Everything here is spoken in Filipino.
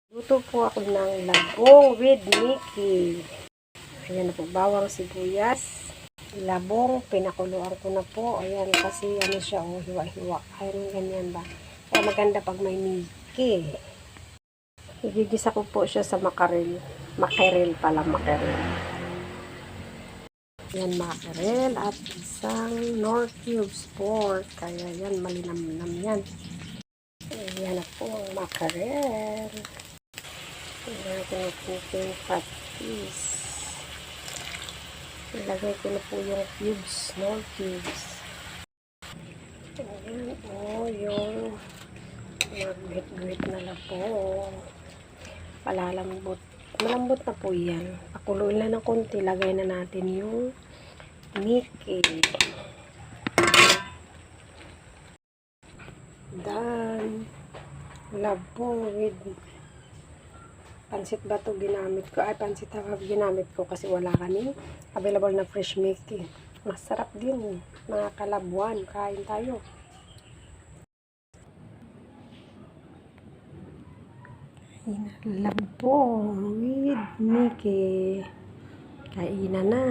Luto po ako ng labong with Mickey. Ayan na po, bawang sibuyas. Labong, pinakuluan ko na po. Ayan, kasi ano siya, oh, hiwa-hiwa. Ayun, ganyan ba. Kaya maganda pag may Mickey. Igigisa ko po siya sa makarel. Makarel pala, makarel. Ayan, makarel at isang Knorr cubes pork. Kaya yan, malinam-nam yan. Ayan na po ang makarel. Ilagay ko na po yung patis. Ilagay ko na po yung cubes, small cubes. Ayan, yung mag-guhit-guhit na lang po. Palalambot. Malambot na po yan. Pakuluin na ng konti. Lagay na natin yung Mickey. Done. Labong with pansit ba ito ginamit ko? Ay, pansit habab ginamit ko kasi wala kami available na fresh Mickey. Masarap din, mga kalabuan. Kain tayo. Labong with Mickey. Kainan na.